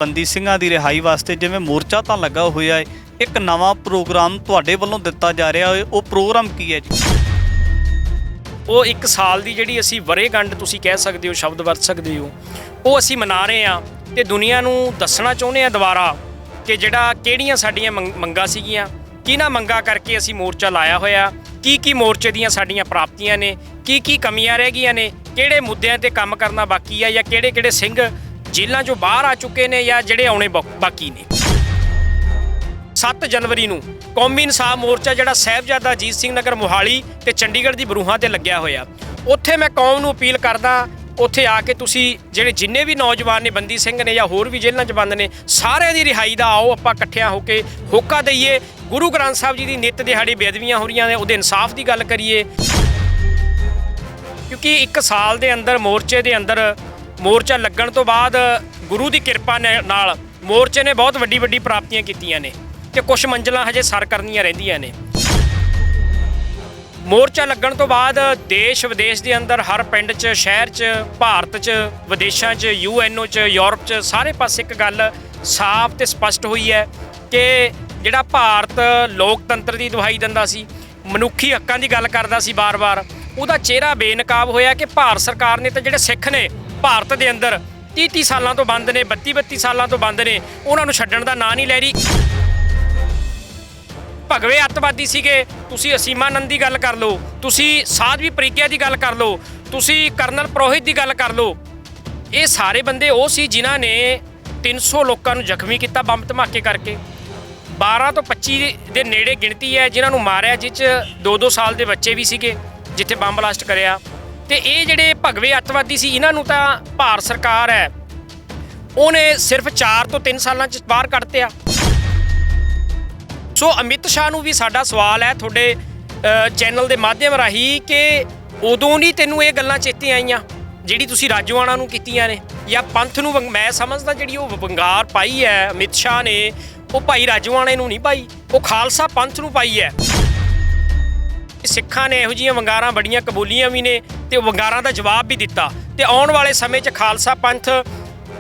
ਬੰਦੀ ਸਿੰਘਾਂ ਦੀ ਰਿਹਾਈ ਵਾਸਤੇ ਜਿਵੇਂ ਮੋਰਚਾ ਤਾਂ ਲੱਗਾ ਹੋਇਆ ਹੈ, ਇੱਕ ਨਵਾਂ ਪ੍ਰੋਗਰਾਮ ਤੁਹਾਡੇ ਵੱਲੋਂ ਦਿੱਤਾ ਜਾ ਰਿਹਾ ਹੈ, ਉਹ ਪ੍ਰੋਗਰਾਮ ਕੀ ਹੈ ਜੀ? ਉਹ 1 ਸਾਲ ਦੀ ਜਿਹੜੀ ਅਸੀਂ ਵਰ੍ਹੇਗੰਢ ਤੁਸੀਂ ਕਹਿ ਸਕਦੇ ਹੋ, ਸ਼ਬਦ ਵਰਤ ਸਕਦੇ ਹੋ, ਉਹ ਅਸੀਂ ਮਨਾ ਰਹੇ ਹਾਂ ਤੇ ਦੁਨੀਆ ਨੂੰ ਦੱਸਣਾ ਚਾਹੁੰਦੇ ਹਾਂ ਦੁਬਾਰਾ ਕਿ ਜਿਹੜਾ ਕਿਹੜੀਆਂ ਸਾਡੀਆਂ ਮੰਗਾਂ ਸੀਗੀਆਂ, ਕਿਹਨਾਂ ਮੰਗਾਂ ਕਰਕੇ ਅਸੀਂ ਮੋਰਚਾ ਲਾਇਆ ਹੋਇਆ, ਕੀ ਮੋਰਚੇ ਦੀਆਂ ਸਾਡੀਆਂ ਪ੍ਰਾਪਤੀਆਂ ਨੇ, ਕੀ ਕਮੀਆਂ ਰਹਿ ਗਈਆਂ ਨੇ, ਕਿਹੜੇ ਮੁੱਦਿਆਂ ਤੇ ਕੰਮ ਕਰਨਾ ਬਾਕੀ ਆ, ਜਾਂ ਕਿਹੜੇ ਸਿੰਘ ਜੇਲ੍ਹਾਂ 'ਚੋਂ ਬਾਹਰ ਆ ਚੁੱਕੇ ਨੇ ਜਾਂ ਜਿਹੜੇ ਆਉਣੇ ਬਾਕੀ ਨੇ। 7 ਜਨਵਰੀ ਨੂੰ ਕੌਮੀ ਇਨਸਾਫ ਮੋਰਚਾ ਜਿਹੜਾ ਸਾਹਿਬਜ਼ਾਦਾ ਅਜੀਤ ਸਿੰਘ ਨਗਰ ਮੋਹਾਲੀ ਤੇ ਚੰਡੀਗੜ੍ਹ ਦੀ ਬਰੂਹਾਂ ਤੇ ਲੱਗਿਆ ਹੋਇਆ, ਉੱਥੇ ਮੈਂ ਕੌਮ ਨੂੰ ਅਪੀਲ ਕਰਦਾ, ਉੱਥੇ ਆ ਕੇ ਤੁਸੀਂ ਜਿਹੜੇ ਜਿੰਨੇ ਵੀ ਨੌਜਵਾਨ ਨੇ, ਬੰਦੀ ਸਿੰਘ ਨੇ ਜਾਂ ਹੋਰ ਵੀ ਜੇਲ੍ਹਾਂ 'ਚ ਬੰਦ ਨੇ, ਸਾਰਿਆਂ ਦੀ ਰਿਹਾਈ ਦਾ ਆਓ ਆਪਾਂ ਇਕੱਠਿਆਂ ਹੋ ਕੇ ਹੋਕਾ ਦਈਏ। ਗੁਰੂ ਗ੍ਰੰਥ ਸਾਹਿਬ ਜੀ ਦੀ ਨਿੱਤ ਦਿਹਾੜੀ ਬੇਅਦਬੀਆਂ ਹੋ ਰਹੀਆਂ ਨੇ, ਉਹਦੇ ਇਨਸਾਫ ਦੀ ਗੱਲ ਕਰੀਏ, ਕਿਉਂਕਿ 1 ਸਾਲ ਦੇ ਅੰਦਰ ਮੋਰਚੇ ਦੇ ਅੰਦਰ ਮੋਰਚਾ ਲੱਗਣ ਤੋਂ ਬਾਅਦ ਗੁਰੂ ਦੀ ਕਿਰਪਾ ਨਾਲ ਮੋਰਚੇ ਨੇ ਬਹੁਤ ਵੱਡੀ ਪ੍ਰਾਪਤੀਆਂ ਕੀਤੀਆਂ ਨੇ ਤੇ ਕੁਝ ਮੰਜ਼ਲਾਂ ਹਜੇ ਸਰ ਕਰਨੀਆਂ ਰਹਿੰਦੀਆਂ ਨੇ। ਮੋਰਚਾ ਲੱਗਣ ਤੋਂ ਬਾਅਦ ਦੇਸ਼ ਵਿਦੇਸ਼ ਦੇ ਅੰਦਰ ਹਰ ਪਿੰਡ 'ਚ, ਸ਼ਹਿਰ 'ਚ, ਭਾਰਤ 'ਚ, ਵਿਦੇਸ਼ਾਂ 'ਚ, UNO 'ਚ, ਯੂਰਪ 'ਚ, ਸਾਰੇ ਪਾਸੇ ਇੱਕ ਗੱਲ ਸਾਫ਼ ਤੇ ਸਪਸ਼ਟ ਹੋਈ ਹੈ ਕਿ ਜਿਹੜਾ ਭਾਰਤ ਲੋਕਤੰਤਰ ਦੀ ਦੁਹਾਈ ਦਿੰਦਾ ਸੀ, ਮਨੁੱਖੀ ਹੱਕਾਂ ਦੀ ਗੱਲ ਕਰਦਾ ਸੀ ਬਾਰ-ਬਾਰ, ਉਹਦਾ ਚਿਹਰਾ ਬੇਨਕਾਬ ਹੋਇਆ ਕਿ ਭਾਰਤ ਸਰਕਾਰ ਨੇ ਤਾਂ ਜਿਹੜੇ ਸਿੱਖ ਨੇ ਭਾਰਤ ਦੇ ਅੰਦਰ 30 ਸਾਲਾਂ ਤੋਂ ਬੰਦ ਨੇ, 32 ਸਾਲਾਂ ਤੋਂ ਬੰਦ ਨੇ, ਉਹਨਾਂ ਨੂੰ ਛੱਡਣ ਦਾ ਨਾਂ ਨਹੀਂ ਲੈ ਰਹੀ। ਭਗਵੇ ਅੱਤਵਾਦੀ ਸੀਗੇ, ਤੁਸੀਂ ਅਸੀਮਾਨੰਦ ਦੀ ਗੱਲ ਕਰ ਲਓ, ਤੁਸੀਂ ਸਾਧਵੀ ਪ੍ਰੀਗਿਆ ਦੀ ਗੱਲ ਕਰ ਲਓ, ਤੁਸੀਂ ਕਰਨਲ ਪ੍ਰੋਹਿਤ ਦੀ ਗੱਲ ਕਰ ਲਓ, ਇਹ ਸਾਰੇ ਬੰਦੇ ਉਹ ਸੀ ਜਿਨ੍ਹਾਂ ਨੇ 300 ਲੋਕਾਂ ਨੂੰ ਜ਼ਖਮੀ ਕੀਤਾ ਬੰਬ ਧਮਾਕੇ ਕਰਕੇ। 12 ਤੋਂ 25 ਦੇ ਨੇੜੇ ਗਿਣਤੀ ਹੈ ਜਿਨ੍ਹਾਂ ਨੂੰ ਮਾਰਿਆ, ਜਿਸ 'ਚ 2-2 ਸਾਲ ਦੇ ਬੱਚੇ ਵੀ ਸੀਗੇ ਜਿੱਥੇ ਬੰਬ ਬਲਾਸਟ ਕਰਿਆ। ਤੇ ਇਹ ਜਿਹੜੇ ਭਗਵੇ ਅੱਤਵਾਦੀ ਸੀ, ਇਹਨਾਂ ਨੂੰ ਤਾਂ ਭਾਰਤ ਸਰਕਾਰ ਹੈ ਉਹਨੇ ਸਿਰਫ 4 ਤੋਂ 3 ਸਾਲਾਂ 'ਚ ਬਾਹਰ ਕੱਢਤਿਆ। ਸੋ ਅਮਿਤ ਸ਼ਾਹ ਨੂੰ ਵੀ ਸਾਡਾ ਸਵਾਲ ਹੈ ਤੁਹਾਡੇ ਚੈਨਲ ਦੇ ਮਾਧਿਅਮ ਰਾਹੀਂ ਕਿ ਉਦੋਂ ਨਹੀਂ ਤੈਨੂੰ ਇਹ ਗੱਲਾਂ ਚੇਤੇ ਆਈਆਂ ਜਿਹੜੀ ਤੁਸੀਂ ਰਾਜੋਆਣਾ ਨੂੰ ਕੀਤੀਆਂ ਨੇ, ਜਾਂ ਪੰਥ ਨੂੰ? ਮੈਂ ਸਮਝਦਾ ਜਿਹੜੀ ਉਹ ਵੰਗਾਰ ਪਾਈ ਹੈ ਅਮਿਤ ਸ਼ਾਹ ਨੇ, ਉਹ ਭਾਈ ਰਾਜੋਆਣੇ ਨੂੰ ਨਹੀਂ ਪਾਈ, ਉਹ ਖਾਲਸਾ ਪੰਥ ਨੂੰ ਪਾਈ ਹੈ। ਸਿੱਖਾਂ ਨੇ ਇਹੋ ਜਿਹੀਆਂ ਵੰਗਾਰਾਂ ਬੜੀਆਂ ਕਬੂਲੀਆਂ ਵੀ ਨੇ ਤੇ ਉਹ ਵੰਗਾਰਾਂ ਦਾ ਜਵਾਬ ਵੀ ਦਿੱਤਾ, ਤੇ ਆਉਣ ਵਾਲੇ ਸਮੇਂ 'ਚ ਖਾਲਸਾ ਪੰਥ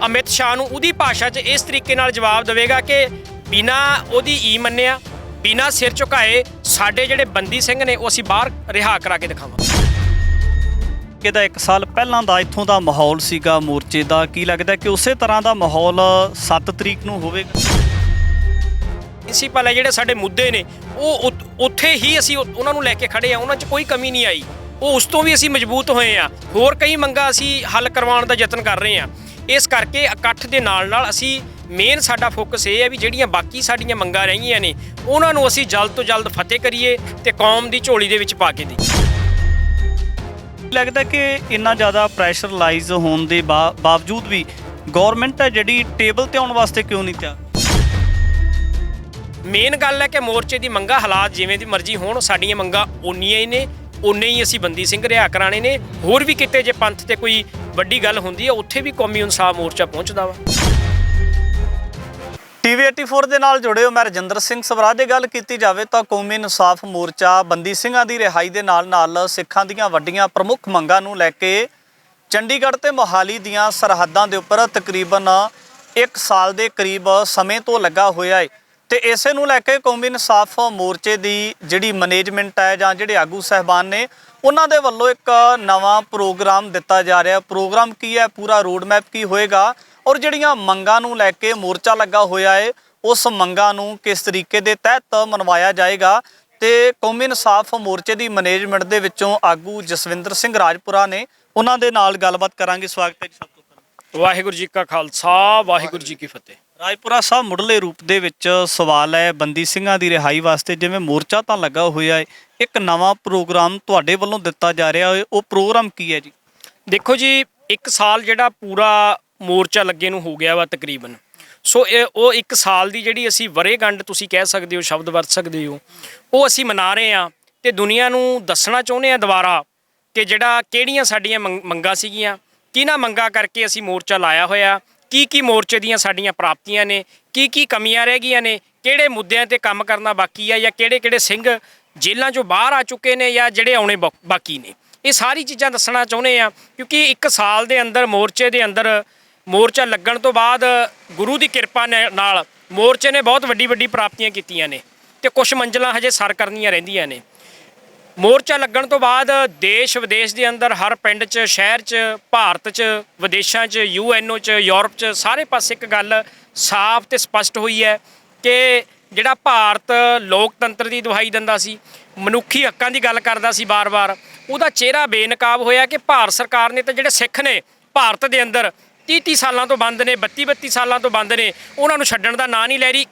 ਅਮਿਤ ਸ਼ਾਹ ਨੂੰ ਉਹਦੀ ਭਾਸ਼ਾ 'ਚ ਇਸ ਤਰੀਕੇ ਨਾਲ ਜਵਾਬ ਦੇਵੇਗਾ ਕਿ ਬਿਨਾਂ ਉਹਦੀ ਈ ਮੰਨਿਆ, ਬਿਨਾਂ ਸਿਰ ਝੁਕਾਏ ਸਾਡੇ ਜਿਹੜੇ ਬੰਦੀ ਸਿੰਘ ਨੇ ਉਹ ਅਸੀਂ ਬਾਹਰ ਰਿਹਾ ਕਰਾ ਕੇ ਦਿਖਾਵਾਂਗੇ। ਕਿਹਦਾ 1 ਸਾਲ ਪਹਿਲਾਂ ਦਾ ਇੱਥੋਂ ਦਾ ਮਾਹੌਲ ਸੀਗਾ ਮੋਰਚੇ ਦਾ, ਕੀ ਲੱਗਦਾ ਕਿ ਉਸੇ ਤਰ੍ਹਾਂ ਦਾ ਮਾਹੌਲ 7 ਤਰੀਕ ਨੂੰ ਹੋਵੇਗਾ? ਪ੍ਰਿੰਸੀਪਲ ਹੈ ਜਿਹੜੇ ਸਾਡੇ ਮੁੱਦੇ ਨੇ ਉਹ ਉੱਥੇ ਹੀ ਅਸੀਂ ਉਹਨਾਂ ਨੂੰ ਲੈ ਕੇ ਖੜੇ ਆ, ਉਹਨਾਂ 'ਚ ਕੋਈ ਕਮੀ ਨਹੀਂ ਆਈ, ਉਹ ਉਸ ਤੋਂ ਵੀ ਅਸੀਂ ਮਜ਼ਬੂਤ ਹੋਏ ਆ। ਹੋਰ ਕਈ ਮੰਗਾਂ ਅਸੀਂ ਹੱਲ ਕਰਵਾਉਣ ਦਾ ਯਤਨ ਕਰ ਰਹੇ ਹਾਂ। ਇਸ ਕਰਕੇ ਇਕੱਠ ਦੇ ਨਾਲ ਅਸੀਂ ਮੇਨ ਸਾਡਾ ਫੋਕਸ ਇਹ ਹੈ ਵੀ ਜਿਹੜੀਆਂ ਬਾਕੀ ਸਾਡੀਆਂ ਮੰਗਾਂ ਰਹੀਆਂ ਨੇ ਉਹਨਾਂ ਨੂੰ ਅਸੀਂ ਜਲਦ ਤੋਂ ਜਲਦ ਫਤਿਹ ਕਰੀਏ ਤੇ ਕੌਮ ਦੀ ਝੋਲੀ ਦੇ ਵਿੱਚ ਪਾ ਕੇ ਦੇਈਏ। ਲੱਗਦਾ ਕਿ ਇੰਨਾ ਜ਼ਿਆਦਾ ਪ੍ਰੈਸ਼ਰਲਾਈਜ਼ ਹੋਣ ਦੇ ਬਾਵਜੂਦ ਵੀ ਗੌਰਮੈਂਟ ਹੈ ਜਿਹੜੀ ਟੇਬਲ ਤੇ ਆਉਣ ਵਾਸਤੇ ਕਿਉਂ ਨਹੀਂ ਤਿਆਰ? ਮੇਨ ਗੱਲ ਹੈ ਕਿ ਮੋਰਚੇ ਦੀ ਮੰਗਾਂ ਹਾਲਾਤ ਜਿਵੇਂ ਦੀ ਮਰਜ਼ੀ ਹੋਣ, ਸਾਡੀਆਂ ਮੰਗਾਂ ਓਨੀਆਂ ਹੀ ਨੇ, ਉਨੇ ਹੀ ਅਸੀਂ ਬੰਦੀ ਸਿੰਘ ਰਿਹਾ ਕਰਾਣੇ ਨੇ। ਹੋਰ ਵੀ ਕਿਤੇ ਜੇ ਪੰਥ ਤੇ ਕੋਈ ਵੱਡੀ ਗੱਲ ਹੁੰਦੀ ਹੈ ਉੱਥੇ ਵੀ ਕੌਮੀ ਇਨਸਾਫ ਮੋਰਚਾ ਪਹੁੰਚਦਾ ਵਾ। TV 84 ਦੇ ਨਾਲ ਜੁੜੇ ਹੋ, ਮੈਂ ਰਜਿੰਦਰ ਸਿੰਘ ਸਵਰਾਜ। ਦੀ ਗੱਲ ਕੀਤੀ ਜਾਵੇ ਤਾਂ ਕੌਮੀ ਇਨਸਾਫ ਮੋਰਚਾ ਬੰਦੀ ਸਿੰਘਾਂ ਦੀ ਰਿਹਾਈ ਦੇ ਨਾਲ ਸਿੱਖਾਂ ਦੀਆਂ ਵੱਡੀਆਂ ਪ੍ਰਮੁੱਖ ਮੰਗਾਂ ਨੂੰ ਲੈ ਕੇ ਚੰਡੀਗੜ੍ਹ ਤੇ ਮੋਹਾਲੀ ਦੀਆਂ ਸਰਹੱਦਾਂ ਦੇ ਉੱਪਰ ਤਕਰੀਬਨ 1 ਸਾਲ ਦੇ ਕਰੀਬ ਸਮੇਂ ਤੋਂ ਲੱਗਾ ਹੋਇਆ ਹੈ ਤੇ ਇਸੇ ਨੂੰ ਲੈ ਕੇ ਕੌਮੀ ਇਨਸਾਫ ਮੋਰਚੇ ਦੀ ਜਿਹੜੀ ਮੈਨੇਜਮੈਂਟ ਹੈ ਜਾਂ ਜਿਹੜੇ ਆਗੂ ਸਹਿਬਾਨ ਨੇ ਉਹਨਾਂ ਦੇ ਵੱਲੋਂ ਇੱਕ ਨਵਾਂ ਪ੍ਰੋਗਰਾਮ ਦਿੱਤਾ ਜਾ ਰਿਹਾ। ਪ੍ਰੋਗਰਾਮ ਕੀ ਹੈ, ਪੂਰਾ ਰੋਡ ਮੈਪ ਕੀ ਹੋਏਗਾ ਔਰ ਜਿਹੜੀਆਂ ਮੰਗਾਂ ਨੂੰ ਲੈ ਕੇ ਮੋਰਚਾ ਲੱਗਾ ਹੋਇਆ ਹੈ ਉਸ ਮੰਗਾਂ ਨੂੰ ਕਿਸ ਤਰੀਕੇ ਦੇ ਤਹਿਤ ਮਨਵਾਇਆ ਜਾਏਗਾ। ਤੇ ਕੌਮੀ ਇਨਸਾਫ ਮੋਰਚੇ ਦੀ ਮੈਨੇਜਮੈਂਟ ਦੇ ਵਿੱਚੋਂ ਆਗੂ ਜਸਵਿੰਦਰ ਸਿੰਘ ਰਾਜਪੁਰਾ ਨੇ, ਉਹਨਾਂ ਦੇ ਨਾਲ ਗੱਲਬਾਤ ਕਰਾਂਗੇ। ਸਵਾਗਤ ਹੈ ਜੀ ਸਭ ਤੋਂ ਪਹਿਲਾਂ। ਵਾਹਿਗੁਰੂ ਜੀ ਕਾ ਖਾਲਸਾ, ਵਾਹਿਗੁਰੂ ਜੀ ਕੀ ਫਤਿਹ। ਰਾਜਪੁਰਾ ਸਾਹਿਬ, ਮੁੱਢਲੇ ਰੂਪ ਦੇ ਵਿੱਚ ਸਵਾਲ ਹੈ ਬੰਦੀ ਸਿੰਘਾਂ ਦੀ ਰਿਹਾਈ ਵਾਸਤੇ ਜਿਵੇਂ ਮੋਰਚਾ ਤਾਂ ਲੱਗਾ ਹੋਇਆ ਹੈ, ਇੱਕ ਨਵਾਂ ਪ੍ਰੋਗਰਾਮ ਤੁਹਾਡੇ ਵੱਲੋਂ ਦਿੱਤਾ ਜਾ ਰਿਹਾ ਹੈ, ਉਹ ਪ੍ਰੋਗਰਾਮ ਕੀ ਹੈ ਜੀ? ਦੇਖੋ ਜੀ, 1 ਸਾਲ ਜਿਹੜਾ ਪੂਰਾ ਮੋਰਚਾ ਲੱਗੇ ਨੂੰ ਹੋ ਗਿਆ ਵਾ ਤਕਰੀਬਨ। ਸੋ ਉਹ 1 ਸਾਲ ਦੀ ਜਿਹੜੀ ਅਸੀਂ ਵਰ੍ਹੇਗੰਢ ਤੁਸੀਂ ਕਹਿ ਸਕਦੇ ਹੋ, ਸ਼ਬਦ ਵਰਤ ਸਕਦੇ ਹੋ, ਉਹ ਅਸੀਂ ਮਨਾ ਰਹੇ ਹਾਂ ਤੇ ਦੁਨੀਆ ਨੂੰ ਦੱਸਣਾ ਚਾਹੁੰਦੇ ਹਾਂ ਦੁਬਾਰਾ ਕਿ ਜਿਹੜਾ ਕਿਹੜੀਆਂ ਸਾਡੀਆਂ ਮੰਗਾਂ ਸੀਗੀਆਂ, ਕਿਹਨਾਂ ਮੰਗਾਂ ਕਰਕੇ ਅਸੀਂ ਮੋਰਚਾ ਲਾਇਆ ਹੋਇਆ, ਕੀ ਮੋਰਚੇ ਦੀਆਂ ਸਾਡੀਆਂ ਪ੍ਰਾਪਤੀਆਂ ਨੇ, ਕੀ ਕਮੀਆਂ ਰਹਿ ਗਈਆਂ ਨੇ, ਕਿਹੜੇ ਮੁੱਦਿਆਂ ਤੇ ਕੰਮ ਕਰਨਾ ਬਾਕੀ ਆ, ਜਾਂ ਕਿਹੜੇ ਸਿੰਘ ਜੇਲ੍ਹਾਂ 'ਚੋਂ ਬਾਹਰ ਆ ਚੁੱਕੇ ਨੇ ਜਾਂ ਜਿਹੜੇ ਆਉਣੇ ਬਾਕੀ ਨੇ। ਇਹ ਸਾਰੀ ਚੀਜ਼ਾਂ ਦੱਸਣਾ ਚਾਹੁੰਦੇ ਆ ਕਿਉਂਕਿ 1 ਸਾਲ ਦੇ ਅੰਦਰ ਮੋਰਚੇ ਦੇ ਅੰਦਰ ਮੋਰਚਾ ਲੱਗਣ ਤੋਂ ਬਾਅਦ ਗੁਰੂ ਦੀ ਕਿਰਪਾ ਨਾਲ ਮੋਰਚੇ ਨੇ ਬਹੁਤ ਵੱਡੀ ਪ੍ਰਾਪਤੀਆਂ ਕੀਤੀਆਂ ਨੇ ਤੇ ਕੁਝ ਮੰਜ਼ਲਾਂ ਹਜੇ ਸਰ ਕਰਨੀਆਂ ਰਹਿੰਦੀਆਂ ਨੇ। ਮੋਰਚਾ ਲੱਗਣ ਤੋਂ ਬਾਅਦ ਦੇਸ਼ ਵਿਦੇਸ਼ ਦੇ ਅੰਦਰ ਹਰ ਪਿੰਡ 'ਚ, ਸ਼ਹਿਰ 'ਚ, ਭਾਰਤ 'ਚ, ਵਿਦੇਸ਼ਾਂ 'ਚ, UNO 'ਚ, ਯੂਰਪ 'ਚ ਸਾਰੇ ਪਾਸੇ ਇੱਕ ਗੱਲ ਸਾਫ਼ ਤੇ ਸਪਸ਼ਟ ਹੋਈ ਹੈ ਕਿ ਜਿਹੜਾ ਭਾਰਤ ਲੋਕਤੰਤਰ ਦੀ ਦੁਹਾਈ ਦਿੰਦਾ ਸੀ, ਮਨੁੱਖੀ ਹੱਕਾਂ ਦੀ ਗੱਲ ਕਰਦਾ ਸੀ ਬਾਰ-ਬਾਰ, ਉਹਦਾ ਚਿਹਰਾ ਬੇਨਕਾਬ ਹੋਇਆ ਕਿ ਭਾਰਤ ਸਰਕਾਰ ਨੇ ਤਾਂ ਜਿਹੜੇ ਸਿੱਖ ਨੇ ਭਾਰਤ ਦੇ ਅੰਦਰ 30 ਸਾਲਾਂ ਤੋਂ ਬੰਦ ਨੇ, 32 ਸਾਲਾਂ ਤੋਂ ਬੰਦ ਨੇ, ਉਹਨਾਂ ਨੂੰ ਛੱਡਣ ਦਾ ਨਾਂ ਨਹੀਂ ਲੈ ਰਹੀ।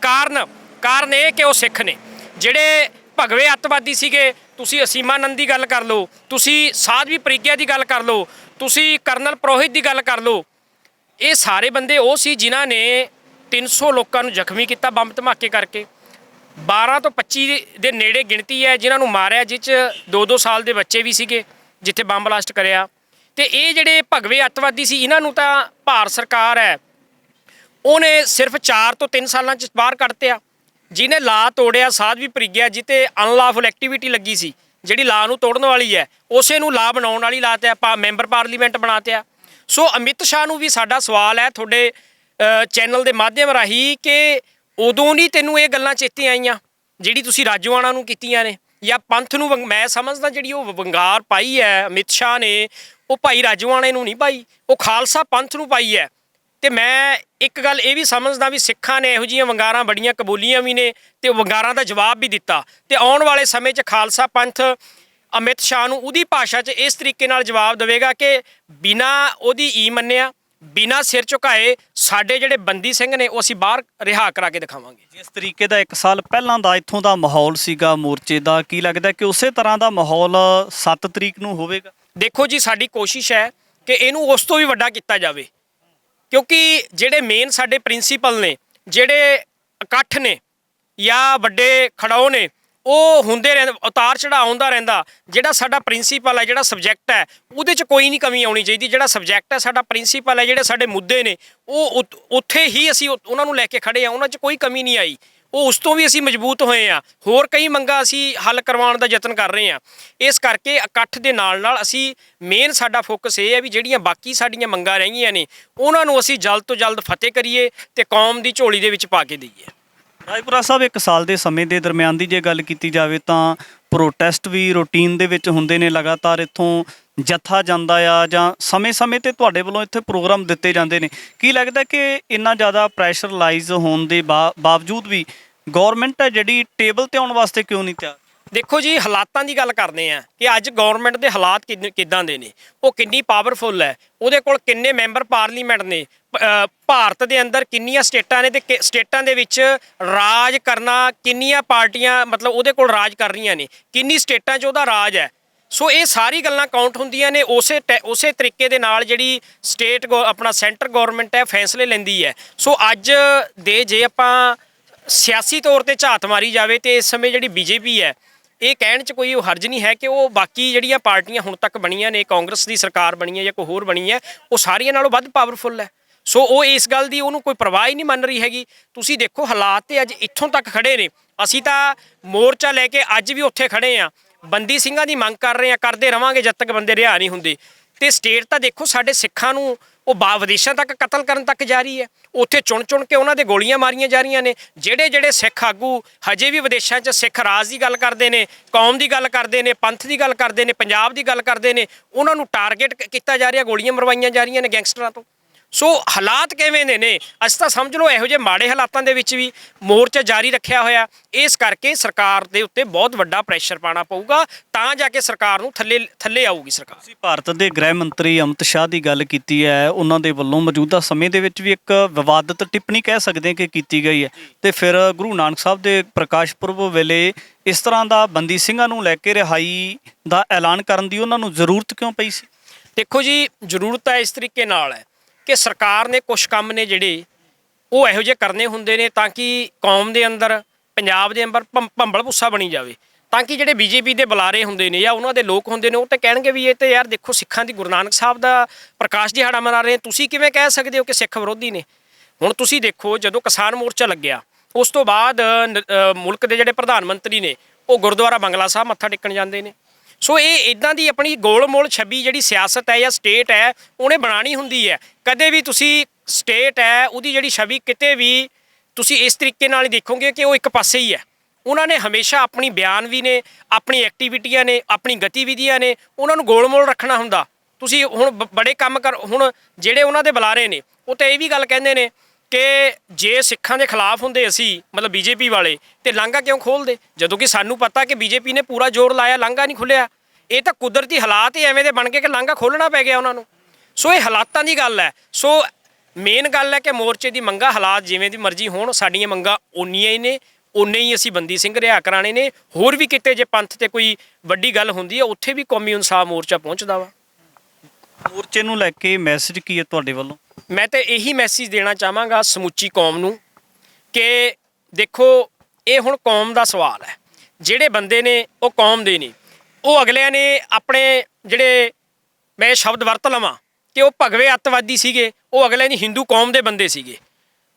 ਕਾਰਨ ਇਹ ਕਿ ਉਹ ਸਿੱਖ ਨੇ। ਜਿਹੜੇ ਭਗਵੇ ਅੱਤਵਾਦੀ ਸੀਗੇ, ਤੁਸੀਂ ਅਸੀਮਾਨੰਦ ਦੀ ਗੱਲ ਕਰ ਲਓ, ਤੁਸੀਂ ਸਾਧਵੀ ਪ੍ਰੀਗਿਆ ਦੀ ਗੱਲ ਕਰ ਲਓ, ਤੁਸੀਂ ਕਰਨਲ ਪ੍ਰੋਹਿਤ ਦੀ ਗੱਲ ਕਰ ਲਓ, ਇਹ ਸਾਰੇ ਬੰਦੇ ਉਹ ਸੀ ਜਿਨ੍ਹਾਂ ਨੇ 300 ਲੋਕਾਂ ਨੂੰ ਜ਼ਖਮੀ ਕੀਤਾ ਬੰਬ ਧਮਾਕੇ ਕਰਕੇ। 12 ਤੋਂ 25 ਦੇ ਨੇੜੇ ਗਿਣਤੀ ਹੈ ਜਿਨ੍ਹਾਂ ਨੂੰ ਮਾਰਿਆ, ਜਿਸ 'ਚ 2-2 ਸਾਲ ਦੇ ਬੱਚੇ ਵੀ ਸੀਗੇ ਜਿੱਥੇ ਬੰਬ ਬਲਾਸਟ ਕਰਿਆ। ਤੇ ਇਹ ਜਿਹੜੇ ਭਗਵੇ ਅੱਤਵਾਦੀ ਸੀ, ਇਹਨਾਂ ਨੂੰ ਤਾਂ ਭਾਰਤ ਸਰਕਾਰ ਹੈ ਉਹਨੇ ਸਿਰਫ 4 ਤੋਂ 3 ਸਾਲਾਂ 'ਚ ਬਾਹਰ ਕੱਢਤਿਆ। ਜਿਹਨੇ ਲਾ ਤੋੜਿਆ ਸਾਧਵੀ ਪ੍ਰੀਗਿਆ, ਜਿੱਤੇ ਅਨਲਾਫੁਲ ਐਕਟੀਵਿਟੀ ਲੱਗੀ ਸੀ, ਜਿਹੜੀ ਲਾ ਨੂੰ ਤੋੜਨ ਵਾਲੀ ਹੈ, ਉਸੇ ਨੂੰ ਲਾ ਬਣਾਉਣ ਵਾਲੀ ਲਾਤਿਆ, ਮੈਂਬਰ ਪਾਰਲੀਮੈਂਟ ਬਣਾਤਿਆ। ਸੋ ਅਮਿਤ ਸ਼ਾਹ ਨੂੰ ਵੀ ਸਾਡਾ ਸਵਾਲ ਹੈ ਤੁਹਾਡੇ ਚੈਨਲ ਦੇ ਮਾਧਿਅਮ ਰਾਹੀਂ ਕਿ ਉਦੋਂ ਨਹੀਂ ਤੈਨੂੰ ਇਹ ਗੱਲਾਂ ਚੇਤੇ ਆਈਆਂ ਜਿਹੜੀ ਤੁਸੀਂ ਰਾਜੋਆਣਾ ਨੂੰ ਕੀਤੀਆਂ ਨੇ, ਜਾਂ ਪੰਥ ਨੂੰ? ਮੈਂ ਸਮਝਦਾ ਜਿਹੜੀ ਉਹ ਵੰਗਾਰ ਪਾਈ ਹੈ ਅਮਿਤ ਸ਼ਾਹ ਨੇ, ਉਹ ਭਾਈ ਰਾਜੋਆਣੇ ਨੂੰ ਨਹੀਂ ਪਾਈ, ਉਹ ਖਾਲਸਾ ਪੰਥ ਨੂੰ ਪਾਈ ਹੈ। ਤੇ ਮੈਂ ਇੱਕ ਗੱਲ ਇਹ ਵੀ ਸਮਝਦਾ ਵੀ ਸਿੱਖਾਂ ਨੇ ਇਹੋ ਜਿਹੀਆਂ ਵੰਗਾਰਾਂ ਬੜੀਆਂ ਕਬੂਲੀਆਂ ਵੀ ਨੇ ਤੇ ਉਹ ਵੰਗਾਰਾਂ ਦਾ ਜਵਾਬ ਵੀ ਦਿੱਤਾ। ਤੇ ਆਉਣ ਵਾਲੇ ਸਮੇਂ 'ਚ ਖਾਲਸਾ ਪੰਥ ਅਮਿਤ ਸ਼ਾਹ ਨੂੰ ਉਹਦੀ ਭਾਸ਼ਾ 'ਚ ਇਸ ਤਰੀਕੇ ਨਾਲ ਜਵਾਬ ਦੇਵੇਗਾ ਕਿ ਬਿਨਾਂ ਉਹਦੀ ਈ ਮੰਨਿਆ, ਬਿਨਾਂ ਸਿਰ ਝੁਕਾਏ ਸਾਡੇ ਜਿਹੜੇ ਬੰਦੀ ਸਿੰਘ ਨੇ ਉਹ ਅਸੀਂ ਬਾਹਰ ਰਿਹਾ ਕਰਾ ਕੇ ਦਿਖਾਵਾਂਗੇ। ਜਿਸ ਤਰੀਕੇ ਦਾ 1 ਸਾਲ ਪਹਿਲਾਂ ਦਾ ਇੱਥੋਂ ਦਾ ਮਾਹੌਲ ਸੀਗਾ ਮੋਰਚੇ ਦਾ, ਕੀ ਲੱਗਦਾ ਕਿ ਉਸੇ ਤਰ੍ਹਾਂ ਦਾ ਮਾਹੌਲ 7 ਤਰੀਕ ਨੂੰ ਹੋਵੇਗਾ? ਦੇਖੋ ਜੀ, ਸਾਡੀ ਕੋਸ਼ਿਸ਼ ਹੈ ਕਿ ਇਹਨੂੰ ਉਸ ਤੋਂ ਵੀ ਵੱਡਾ ਕੀਤਾ ਜਾਵੇ, ਕਿਉਂਕਿ ਜਿਹੜੇ ਮੇਨ ਸਾਡੇ ਪ੍ਰਿੰਸੀਪਲ ਨੇ, ਜਿਹੜੇ ਇਕੱਠ ਨੇ ਜਾਂ ਵੱਡੇ ਖੜਾਓ ਨੇ, ਉਹ ਹੁੰਦੇ ਰਹਿੰਦੇ, ਉਤਾਰ ਚੜ੍ਹਾਅ ਆਉਂਦਾ ਰਹਿੰਦਾ। ਜਿਹੜਾ ਸਾਡਾ ਪ੍ਰਿੰਸੀਪਲ ਹੈ, ਜਿਹੜਾ ਸਬਜੈਕਟ ਹੈ, ਉਹਦੇ 'ਚ ਕੋਈ ਨਹੀਂ ਕਮੀ ਆਉਣੀ ਚਾਹੀਦੀ। ਜਿਹੜਾ ਸਬਜੈਕਟ ਹੈ, ਸਾਡਾ ਪ੍ਰਿੰਸੀਪਲ ਹੈ, ਜਿਹੜੇ ਸਾਡੇ ਮੁੱਦੇ ਨੇ, ਉਹ ਉੱਥੇ ਹੀ ਅਸੀਂ ਉਹਨਾਂ ਨੂੰ ਲੈ ਕੇ ਖੜੇ ਹਾਂ, ਉਹਨਾਂ 'ਚ ਕੋਈ ਕਮੀ ਨਹੀਂ ਆਈ। ਉਹ ਉਸ ਤੋਂ ਵੀ ਅਸੀਂ ਮਜ਼ਬੂਤ ਹੋਏ ਹਾਂ। ਹੋਰ ਕਈ ਮੰਗਾਂ ਅਸੀਂ ਹੱਲ ਕਰਵਾਉਣ ਦਾ ਯਤਨ ਕਰ ਰਹੇ ਹਾਂ। ਇਸ ਕਰਕੇ ਇਕੱਠ ਦੇ ਨਾਲ ਅਸੀਂ ਮੇਨ ਸਾਡਾ ਫੋਕਸ ਇਹ ਹੈ ਵੀ ਜਿਹੜੀਆਂ ਬਾਕੀ ਸਾਡੀਆਂ ਮੰਗਾਂ ਰਹੀਆਂ ਨੇ ਉਹਨਾਂ ਨੂੰ ਅਸੀਂ ਜਲਦ ਤੋਂ ਜਲਦ ਫਤਿਹ ਕਰੀਏ ਤੇ ਕੌਮ ਦੀ ਝੋਲੀ ਦੇ ਵਿੱਚ ਪਾ ਕੇ ਦਈਏ। ਰਾਏਪੁਰਾ ਸਾਹਿਬ, 1 ਸਾਲ ਦੇ ਸਮੇਂ ਦੇ ਦਰਮਿਆਨ ਦੀ ਜੇ ਗੱਲ ਕੀਤੀ ਜਾਵੇ ਤਾਂ ਪ੍ਰੋਟੈਸਟ ਵੀ ਰੂਟੀਨ ਦੇ ਵਿੱਚ ਹੁੰਦੇ ਨੇ, ਲਗਾਤਾਰ ਇੱਥੋਂ ਜੱਥਾ ਜਾਂਦਾ ਆ ਜਾਂ ਸਮੇਂ-ਸਮੇਂ ਤੇ ਤੁਹਾਡੇ ਵੱਲੋਂ ਇੱਥੇ ਪ੍ਰੋਗਰਾਮ ਦਿੱਤੇ ਜਾਂਦੇ ਨੇ। ਕੀ ਲੱਗਦਾ ਕਿ ਇੰਨਾ ਜ਼ਿਆਦਾ ਪ੍ਰੈਸ਼ਰਲਾਈਜ਼ ਹੋਣ ਦੇ ਬਾਵਜੂਦ ਵੀ ਗੌਰਮੈਂਟ ਹੈ ਜਿਹੜੀ ਟੇਬਲ ਤੇ ਆਉਣ ਵਾਸਤੇ ਕਿਉਂ ਨਹੀਂ ਤਿਆਰ? ਦੇਖੋ ਜੀ, ਹਾਲਾਤਾਂ ਦੀ ਗੱਲ ਕਰਦੇ ਆ ਕਿ ਅੱਜ ਗੌਰਮੈਂਟ ਦੇ ਹਾਲਾਤ ਕਿੱਦਾਂ ਦੇ ਨੇ, ਉਹ ਕਿੰਨੀ ਪਾਵਰਫੁੱਲ ਹੈ, ਉਹਦੇ ਕੋਲ ਕਿੰਨੇ ਮੈਂਬਰ ਪਾਰਲੀਮੈਂਟ ਨੇ, ਭਾਰਤ ਦੇ ਅੰਦਰ ਕਿੰਨੀਆਂ ਸਟੇਟਾਂ ਨੇ ਤੇ ਸਟੇਟਾਂ ਦੇ ਵਿੱਚ ਰਾਜ ਕਰਨਾ ਕਿੰਨੀਆਂ ਪਾਰਟੀਆਂ ਮਤਲਬ ਉਹਦੇ ਕੋਲ ਰਾਜ ਕਰ ਰਹੀਆਂ ਨੇ, ਕਿੰਨੀ ਸਟੇਟਾਂ 'ਚ ਉਹਦਾ ਰਾਜ ਹੈ। ਸੋ ਇਹ ਸਾਰੀ ਗੱਲਾਂ ਕਾਊਂਟ ਹੁੰਦੀਆਂ ਨੇ। ਉਸੇ ਤਰੀਕੇ ਦੇ ਨਾਲ ਜਿਹੜੀ ਆਪਣਾ ਸੈਂਟਰ ਗੌਰਮੈਂਟ ਹੈ ਫੈਸਲੇ ਲੈਂਦੀ ਹੈ। ਸੋ ਅੱਜ ਦੇ ਜੇ ਆਪਾਂ ਸਿਆਸੀ ਤੌਰ ਤੇ ਝਾਤ ਮਾਰੀ ਜਾਵੇ ਤੇ ਇਸ ਸਮੇਂ ਜਿਹੜੀ BJP ਹੈ, ਇਹ ਕਹਿਣ 'ਚ ਕੋਈ ਹਰਜ ਨਹੀਂ ਹੈ ਕਿ ਉਹ ਬਾਕੀ ਜਿਹੜੀਆਂ ਪਾਰਟੀਆਂ ਹੁਣ ਤੱਕ ਬਣੀਆਂ ਨੇ, ਕਾਂਗਰਸ ਦੀ ਸਰਕਾਰ ਬਣੀ ਹੈ ਜਾਂ ਕੋਈ ਹੋਰ ਬਣੀ ਹੈ, ਉਹ ਸਾਰੀਆਂ ਨਾਲੋਂ ਵੱਧ ਪਾਵਰਫੁੱਲ ਹੈ। ਸੋ ਉਹ ਇਸ ਗੱਲ ਦੀ ਉਹਨੂੰ ਕੋਈ ਪਰਵਾਹ ਹੀ ਨਹੀਂ ਮੰਨ ਰਹੀ ਹੈਗੀ। ਤੁਸੀਂ ਦੇਖੋ ਹਾਲਾਤ ਤੇ ਅੱਜ ਇੱਥੋਂ ਤੱਕ ਖੜੇ ਨੇ। ਅਸੀਂ ਤਾਂ ਮੋਰਚਾ ਲੈ ਕੇ ਅੱਜ ਵੀ ਉੱਥੇ ਖੜੇ ਹਾਂ, ਬੰਦੀ ਸਿੰਘਾਂ ਦੀ ਮੰਗ ਕਰ ਰਹੇ ਹਾਂ, ਕਰਦੇ ਰਵਾਂਗੇ ਜਦ ਤੱਕ ਬੰਦੇ ਰਿਹਾ ਨਹੀਂ ਹੁੰਦੇ। ਤੇ ਸਟੇਟ ਤਾਂ ਦੇਖੋ ਸਾਡੇ ਸਿੱਖਾਂ ਨੂੰ ਉਹ ਵਿਦੇਸ਼ਾਂ ਤੱਕ ਕਤਲ ਕਰਨ ਤੱਕ ਜਾਰੀ ਹੈ। ਉੱਥੇ ਚੁਣ ਕੇ ਉਹਨਾਂ ਦੇ ਗੋਲੀਆਂ ਮਾਰੀਆਂ ਜਾ ਰਹੀਆਂ ਨੇ। ਜਿਹੜੇ ਸਿੱਖ ਆਗੂ ਹਜੇ ਵੀ ਵਿਦੇਸ਼ਾਂ 'ਚ ਸਿੱਖ ਰਾਜ ਦੀ ਗੱਲ ਕਰਦੇ ਨੇ, ਕੌਮ ਦੀ ਗੱਲ ਕਰਦੇ ਨੇ, ਪੰਥ ਦੀ ਗੱਲ ਕਰਦੇ ਨੇ, ਪੰਜਾਬ ਦੀ ਗੱਲ ਕਰਦੇ ਨੇ, ਉਹਨਾਂ ਨੂੰ ਟਾਰਗੇਟ ਕੀਤਾ ਜਾ ਰਿਹਾ, ਗੋਲੀਆਂ ਮਰਵਾਈਆਂ ਜਾ ਰਹੀਆਂ ਨੇ ਗੈਂਗਸਟਰਾਂ ਤੋਂ। ਸੋ ਹਾਲਾਤ ਕਿਵੇਂ ਦੇ ਨੇ? ਅਸੀਂ ਤਾਂ ਸਮਝ ਲਓ ਇਹੋ ਜਿਹੇ ਮਾੜੇ ਹਾਲਾਤਾਂ ਦੇ ਵਿੱਚ ਵੀ ਮੋਰਚਾ ਜਾਰੀ ਰੱਖਿਆ ਹੋਇਆ। ਇਸ ਕਰਕੇ ਸਰਕਾਰ ਦੇ ਉੱਤੇ ਬਹੁਤ ਵੱਡਾ ਪ੍ਰੈਸ਼ਰ ਪਾਉਣਾ ਪਊਗਾ ਤਾਂ ਜਾ ਕੇ ਸਰਕਾਰ ਨੂੰ ਥੱਲੇ ਆਊਗੀ ਸਰਕਾਰ। ਤੁਸੀਂ ਭਾਰਤ ਦੇ ਗ੍ਰਹਿ ਮੰਤਰੀ ਅਮਿਤ ਸ਼ਾਹ ਦੀ ਗੱਲ ਕੀਤੀ ਹੈ, ਉਹਨਾਂ ਦੇ ਵੱਲੋਂ ਮੌਜੂਦਾ ਸਮੇਂ ਦੇ ਵਿੱਚ ਵੀ ਇੱਕ ਵਿਵਾਦਤ ਟਿੱਪਣੀ ਕਹਿ ਸਕਦੇ ਕਿ ਕੀਤੀ ਗਈ ਹੈ। ਤੇ ਫਿਰ ਗੁਰੂ ਨਾਨਕ ਸਾਹਿਬ ਦੇ ਪ੍ਰਕਾਸ਼ ਪੁਰਬ ਵੇਲੇ ਇਸ ਤਰ੍ਹਾਂ ਦਾ ਬੰਦੀ ਸਿੰਘਾਂ ਨੂੰ ਲੈ ਕੇ ਰਿਹਾਈ ਦਾ ਐਲਾਨ ਕਰਨ ਦੀ ਉਹਨਾਂ ਨੂੰ ਜ਼ਰੂਰਤ ਕਿਉਂ ਪਈ ਸੀ? ਦੇਖੋ ਜੀ, ਜ਼ਰੂਰਤ ਤਾਂ ਇਸ ਤਰੀਕੇ ਨਾਲ ਹੈ ਕਿ ਸਰਕਾਰ ਨੇ ਕੁਝ ਕੰਮ ਨੇ ਜਿਹੜੇ ਉਹ ਇਹੋ ਜਿਹੇ ਕਰਨੇ ਹੁੰਦੇ ਨੇ ਤਾਂ ਕਿ ਕੌਮ ਦੇ ਅੰਦਰ, ਪੰਜਾਬ ਦੇ ਅੰਦਰ ਭੰਬਲ ਭੁੱਸਾ ਬਣੀ ਜਾਵੇ, ਤਾਂ ਕਿ ਜਿਹੜੇ BJP ਦੇ ਬੁਲਾਰੇ ਹੁੰਦੇ ਨੇ ਜਾਂ ਉਹਨਾਂ ਦੇ ਲੋਕ ਹੁੰਦੇ ਨੇ ਉਹ ਤਾਂ ਕਹਿਣਗੇ ਵੀ ਇਹ ਤਾਂ ਯਾਰ ਦੇਖੋ ਸਿੱਖਾਂ ਦੀ ਗੁਰੂ ਨਾਨਕ ਸਾਹਿਬ ਦਾ ਪ੍ਰਕਾਸ਼ ਦਿਹਾੜਾ ਮਨਾ ਰਹੇ, ਤੁਸੀਂ ਕਿਵੇਂ ਕਹਿ ਸਕਦੇ ਹੋ ਕਿ ਸਿੱਖ ਵਿਰੋਧੀ ਨੇ? ਹੁਣ ਤੁਸੀਂ ਦੇਖੋ, ਜਦੋਂ ਕਿਸਾਨ ਮੋਰਚਾ ਲੱਗਿਆ ਉਸ ਤੋਂ ਬਾਅਦ ਮੁਲਕ ਦੇ ਜਿਹੜੇ ਪ੍ਰਧਾਨ ਮੰਤਰੀ ਨੇ ਉਹ ਗੁਰਦੁਆਰਾ ਬੰਗਲਾ ਸਾਹਿਬ ਮੱਥਾ ਟੇਕਣ ਜਾਂਦੇ ਨੇ। ਸੋ ਇਹ ਇੱਦਾਂ ਦੀ ਆਪਣੀ ਗੋਲ ਮੋਲ ਛੱਬੀ ਜਿਹੜੀ ਸਿਆਸਤ ਹੈ ਜਾਂ ਸਟੇਟ ਹੈ ਉਹਨੇ ਬਣਾਉਣੀ ਹੁੰਦੀ ਹੈ। ਕਦੇ ਵੀ ਤੁਸੀਂ ਸਟੇਟ ਹੈ ਉਹਦੀ ਜਿਹੜੀ ਛਵੀ ਕਿਤੇ ਵੀ ਤੁਸੀਂ ਇਸ ਤਰੀਕੇ ਨਾਲ ਹੀ ਦੇਖੋਗੇ ਕਿ ਉਹ ਇੱਕ ਪਾਸੇ ਹੀ ਹੈ। ਉਹਨਾਂ ਨੇ ਹਮੇਸ਼ਾ ਆਪਣੀ ਬਿਆਨ ਵੀ ਨੇ, ਆਪਣੀ ਐਕਟੀਵਿਟੀਆਂ ਨੇ, ਆਪਣੀ ਗਤੀਵਿਧੀਆਂ ਨੇ, ਉਹਨਾਂ ਨੂੰ ਗੋਲ-ਮੋਲ ਰੱਖਣਾ ਹੁੰਦਾ। ਤੁਸੀਂ ਹੁਣ ਬੜੇ ਕੰਮ ਕਰ, ਹੁਣ ਜਿਹੜੇ ਉਹਨਾਂ ਦੇ ਬੁਲਾਰੇ ਨੇ ਉਹ ਤਾਂ ਇਹ ਵੀ ਗੱਲ ਕਹਿੰਦੇ ਨੇ ਕਿ ਜੇ ਸਿੱਖਾਂ ਦੇ ਖਿਲਾਫ ਹੁੰਦੇ ਅਸੀਂ, ਮਤਲਬ ਬੀਜੇਪੀ ਵਾਲੇ, ਤੇ ਲਾਂਘਾ ਕਿਉਂ ਖੋਲ੍ਹਦੇ, ਜਦੋਂ ਕਿ ਸਾਨੂੰ ਪਤਾ ਕਿ ਬੀਜੇਪੀ ਨੇ ਪੂਰਾ ਜ਼ੋਰ ਲਾਇਆ, ਲਾਂਘਾ ਨਹੀਂ ਖੁੱਲਿਆ। ਇਹ ਤਾਂ ਕੁਦਰਤੀ ਹਾਲਾਤ ਹੀ ਐਵੇਂ ਦੇ ਬਣ ਗਏ ਕਿ ਲਾਂਘਾ ਖੋਲ੍ਹਣਾ ਪੈ ਗਿਆ ਉਹਨਾਂ ਨੂੰ। ਸੋ ਇਹ ਹਾਲਾਤਾਂ ਦੀ ਗੱਲ ਹੈ। ਸੋ ਮੇਨ ਗੱਲ ਹੈ ਕਿ ਮੋਰਚੇ ਦੀ ਮੰਗਾਂ ਹਾਲਾਤ ਜਿਵੇਂ ਦੀ ਮਰਜ਼ੀ ਹੋਣ, ਸਾਡੀਆਂ ਮੰਗਾਂ ਓਨੀਆਂ ਹੀ ਨੇ, ਓਨੇ ਹੀ ਅਸੀਂ ਬੰਦੀ ਸਿੰਘ ਰਿਹਾ ਕਰਾਣੇ ਨੇ। ਹੋਰ ਵੀ ਕਿਤੇ ਜੇ ਪੰਥ ਤੇ ਕੋਈ ਵੱਡੀ ਗੱਲ ਹੁੰਦੀ ਹੈ ਉੱਥੇ ਵੀ ਕੌਮੀ ਇਨਸਾਫ ਮੋਰਚਾ ਪਹੁੰਚਦਾ ਵਾ। ਮੋਰਚੇ ਨੂੰ ਲੈ ਕੇ ਮੈਸੇਜ ਕੀ ਹੈ ਤੁਹਾਡੇ ਵੱਲੋਂ? ਮੈਂ ਤਾਂ ਇਹੀ ਮੈਸੇਜ ਦੇਣਾ ਚਾਹਾਂਗਾ ਸਮੁੱਚੀ ਕੌਮ ਨੂੰ ਕਿ ਦੇਖੋ, ਇਹ ਹੁਣ ਕੌਮ ਦਾ ਸਵਾਲ ਹੈ। ਜਿਹੜੇ ਬੰਦੇ ਨੇ ਉਹ ਕੌਮ ਦੇ ਨੇ, ਉਹ ਅਗਲਿਆਂ ਨੇ ਆਪਣੇ ਜਿਹੜੇ, ਮੈਂ ਸ਼ਬਦ ਵਰਤ ਲਵਾਂ ਕਿ ਉਹ ਭਗਵੇ ਅੱਤਵਾਦੀ ਸੀਗੇ, ਉਹ ਅਗਲਿਆਂ ਦੀ ਹਿੰਦੂ ਕੌਮ ਦੇ ਬੰਦੇ ਸੀਗੇ।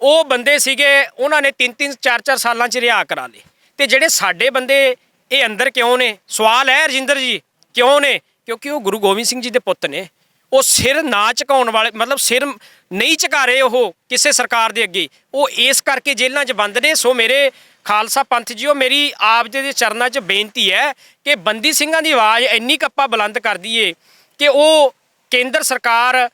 ਉਹ ਬੰਦੇ ਸੀਗੇ, ਉਹਨਾਂ ਨੇ 3-3 4-4 ਸਾਲਾਂ 'ਚ ਰਿਹਾਅ ਕਰਾ ਲਏ। ਅਤੇ ਜਿਹੜੇ ਸਾਡੇ ਬੰਦੇ ਇਹ ਅੰਦਰ ਕਿਉਂ ਨੇ? ਸਵਾਲ ਹੈ ਰਜਿੰਦਰ ਜੀ, ਕਿਉਂ ਨੇ? ਕਿਉਂਕਿ ਉਹ ਗੁਰੂ ਗੋਬਿੰਦ ਸਿੰਘ ਜੀ ਦੇ ਪੁੱਤ ਨੇ। ਉਹ ਸਿਰ ਨਾ ਝੁਕਾਉਣ ਵਾਲੇ, ਮਤਲਬ ਸਿਰ ਨਹੀਂ ਝੁਕਾ ਰਹੇ ਉਹ ਕਿਸੇ ਸਰਕਾਰ ਦੇ ਅੱਗੇ, ਉਹ ਇਸ ਕਰਕੇ ਜੇਲ੍ਹਾਂ 'ਚ ਬੰਦ ਨੇ। ਸੋ ਮੇਰੇ ਖਾਲਸਾ ਪੰਥ ਜੀਓ, ਮੇਰੀ ਆਪ ਜੀ ਦੇ ਚਰਨਾਂ 'ਚ ਬੇਨਤੀ ਹੈ ਕਿ ਬੰਦੀ ਸਿੰਘਾਂ ਦੀ ਆਵਾਜ਼ ਇੰਨੀ ਕੱਪਾ ਬੁਲੰਦ ਕਰ ਦਈਏ ਕਿ ਉਹ ਕੇਂਦਰ ਸਰਕਾਰ,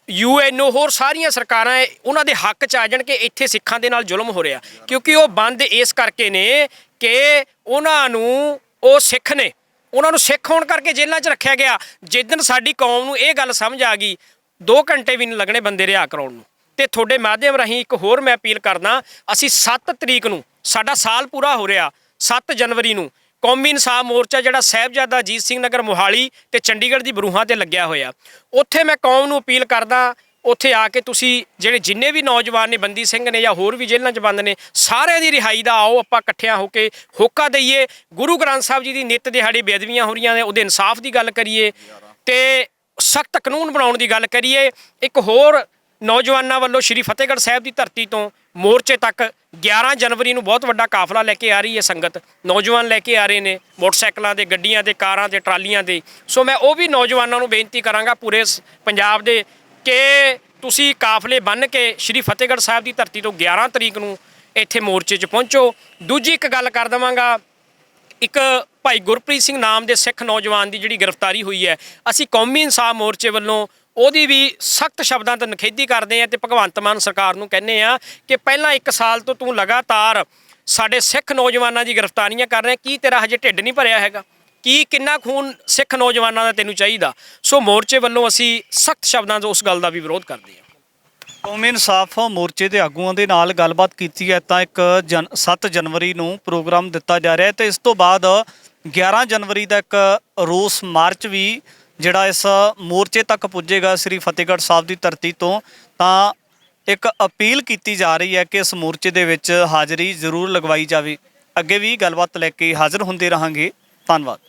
UNO, ਹੋਰ ਸਾਰੀਆਂ ਸਰਕਾਰਾਂ ਉਹਨਾਂ ਦੇ ਹੱਕ 'ਚ ਆ ਜਾਣ ਕਿ ਇੱਥੇ ਸਿੱਖਾਂ ਦੇ ਨਾਲ ਜ਼ੁਲਮ ਹੋ ਰਿਹਾ। ਕਿਉਂਕਿ ਉਹ ਬੰਦ ਇਸ ਕਰਕੇ ਨੇ ਕਿ ਉਹਨਾਂ ਨੂੰ, ਉਹ ਸਿੱਖ ਨੇ, ਉਹਨਾਂ ਨੂੰ ਸਿੱਖ ਹੋਣ ਕਰਕੇ ਜੇਲ੍ਹਾਂ 'ਚ ਰੱਖਿਆ ਗਿਆ। ਜਿੱਦਣ ਸਾਡੀ ਕੌਮ ਨੂੰ ਇਹ ਗੱਲ ਸਮਝ ਆ ਗਈ, 2 ਘੰਟੇ ਵੀ ਨਹੀਂ ਲੱਗਣੇ ਬੰਦੇ ਰਿਹਾਅ ਕਰਾਉਣ ਨੂੰ। ਅਤੇ ਤੁਹਾਡੇ ਮਾਧਿਅਮ ਰਾਹੀਂ ਇੱਕ ਹੋਰ ਮੈਂ ਅਪੀਲ ਕਰਦਾ, ਅਸੀਂ 7 ਤਰੀਕ ਨੂੰ, ਸਾਡਾ ਸਾਲ ਪੂਰਾ ਹੋ ਰਿਹਾ, 7 ਜਨਵਰੀ ਨੂੰ ਕੌਮੀ ਇਨਸਾਫ ਮੋਰਚਾ ਜਿਹੜਾ ਸਾਹਿਬਜ਼ਾਦਾ ਅਜੀਤ ਸਿੰਘ ਨਗਰ ਮੋਹਾਲੀ ਤੇ ਚੰਡੀਗੜ੍ਹ ਦੀ ਬਰੂਹਾਂ 'ਤੇ ਲੱਗਿਆ ਹੋਇਆ, ਉੱਥੇ ਮੈਂ ਕੌਮ ਨੂੰ ਅਪੀਲ ਕਰਦਾ, ਉੱਥੇ ਆ ਕੇ ਤੁਸੀਂ ਜਿਹੜੇ ਜਿੰਨੇ ਵੀ ਨੌਜਵਾਨ ਨੇ, ਬੰਦੀ ਸਿੰਘ ਨੇ ਜਾਂ ਹੋਰ ਵੀ ਜੇਲ੍ਹਾਂ 'ਚ ਬੰਦ ਨੇ, ਸਾਰਿਆਂ ਦੀ ਰਿਹਾਈ ਦਾ ਆਓ ਆਪਾਂ ਇਕੱਠਿਆਂ ਹੋ ਕੇ ਹੋਕਾ ਦਈਏ। ਗੁਰੂ ਗ੍ਰੰਥ ਸਾਹਿਬ ਜੀ ਦੀ ਨਿੱਤ ਦਿਹਾੜੇ ਬੇਅਦਬੀਆਂ ਹੋ ਰਹੀਆਂ ਨੇ, ਉਹਦੇ ਇਨਸਾਫ ਦੀ ਗੱਲ ਕਰੀਏ ਤੇ ਸਖਤ ਕਾਨੂੰਨ ਬਣਾਉਣ ਦੀ ਗੱਲ ਕਰੀਏ। ਇੱਕ ਹੋਰ ਨੌਜਵਾਨਾਂ ਵੱਲੋਂ ਸ਼੍ਰੀ ਫਤਿਹਗੜ੍ਹ ਸਾਹਿਬ ਦੀ ਧਰਤੀ ਤੋਂ ਮੋਰਚੇ ਤੱਕ 11 ਜਨਵਰੀ ਨੂੰ ਬਹੁਤ ਵੱਡਾ ਕਾਫਲਾ ਲੈ ਕੇ ਆ ਰਹੀ ਹੈ ਸੰਗਤ, ਨੌਜਵਾਨ ਲੈ ਕੇ ਆ ਰਹੇ ਨੇ ਮੋਟਰਸਾਈਕਲਾਂ ਦੇ, ਗੱਡੀਆਂ ਦੇ, ਕਾਰਾਂ ਦੇ, ਟਰਾਲੀਆਂ ਦੇ। ਸੋ ਮੈਂ ਉਹ ਵੀ ਨੌਜਵਾਨਾਂ ਨੂੰ ਬੇਨਤੀ ਕਰਾਂਗਾ ਪੂਰੇ ਪੰਜਾਬ ਦੇ ਕਿ ਤੁਸੀਂ ਕਾਫਲੇ ਬੰਨ੍ਹ ਕੇ ਸ਼੍ਰੀ ਫਤਿਹਗੜ੍ਹ ਸਾਹਿਬ ਦੀ ਧਰਤੀ ਤੋਂ 11 ਤਰੀਕ ਨੂੰ ਇੱਥੇ ਮੋਰਚੇ 'ਚ ਪਹੁੰਚੋ। ਦੂਜੀ ਇੱਕ ਗੱਲ ਕਰ ਦੇਵਾਂਗਾ, ਇੱਕ ਭਾਈ ਗੁਰਪ੍ਰੀਤ ਸਿੰਘ ਨਾਮ ਦੇ ਸਿੱਖ ਨੌਜਵਾਨ ਦੀ ਜਿਹੜੀ ਗ੍ਰਿਫਤਾਰੀ ਹੋਈ ਹੈ, ਅਸੀਂ ਕੌਮੀ ਇਨਸਾਫ ਮੋਰਚੇ ਵੱਲੋਂ ਉਹਦੀ ਵੀ ਸਖਤ ਸ਼ਬਦਾਂ 'ਤੇ ਨਿਖੇਧੀ ਕਰਦੇ ਹਾਂ ਅਤੇ ਭਗਵੰਤ ਮਾਨ ਸਰਕਾਰ ਨੂੰ ਕਹਿੰਦੇ ਹਾਂ ਕਿ ਪਹਿਲਾਂ 1 ਸਾਲ ਤੋਂ ਤੂੰ ਲਗਾਤਾਰ ਸਾਡੇ ਸਿੱਖ ਨੌਜਵਾਨਾਂ ਦੀ ਗ੍ਰਿਫਤਾਰੀਆਂ ਕਰ ਰਿਹਾ, ਕੀ ਤੇਰਾ ਹਜੇ ਢਿੱਡ ਨਹੀਂ ਭਰਿਆ ਹੈਗਾ? ਕੀ ਕਿੰਨਾ ਖੂਨ ਸਿੱਖ ਨੌਜਵਾਨਾਂ ਦਾ ਤੈਨੂੰ ਚਾਹੀਦਾ? ਸੋ ਮੋਰਚੇ ਵੱਲੋਂ ਅਸੀਂ ਸਖਤ ਸ਼ਬਦਾਂ 'ਚ ਉਸ ਗੱਲ ਦਾ ਵੀ ਵਿਰੋਧ ਕਰਦੇ ਹਾਂ। ਕੌਮੀ ਇਨਸਾਫ ਮੋਰਚੇ ਦੇ ਆਗੂਆਂ ਦੇ ਨਾਲ ਗੱਲਬਾਤ ਕੀਤੀ ਹੈ ਤਾਂ 7 ਜਨਵਰੀ ਨੂੰ ਪ੍ਰੋਗਰਾਮ ਦਿੱਤਾ ਜਾ ਰਿਹਾ ਹੈ ਤੇ ਇਸ ਤੋਂ ਬਾਅਦ 11 ਜਨਵਰੀ ਦਾ ਇੱਕ ਰੋਸ ਮਾਰਚ ਵੀ ਜਿਹੜਾ ਇਸ ਮੋਰਚੇ ਤੱਕ ਪੁੱਜੇਗਾ ਸ੍ਰੀ ਫਤਿਹਗੜ੍ਹ ਸਾਹਿਬ ਦੀ ਧਰਤੀ ਤੋਂ। ਤਾਂ ਇੱਕ ਅਪੀਲ ਕੀਤੀ ਜਾ ਰਹੀ ਹੈ ਕਿ ਇਸ ਮੋਰਚੇ ਦੇ ਵਿੱਚ ਹਾਜ਼ਰੀ ਜ਼ਰੂਰ ਲਗਵਾਈ ਜਾਵੇ। ਅੱਗੇ ਵੀ ਗੱਲਬਾਤ ਲੈ ਕੇ ਹਾਜ਼ਰ ਹੁੰਦੇ ਰਹਾਂਗੇ। ਧੰਨਵਾਦ।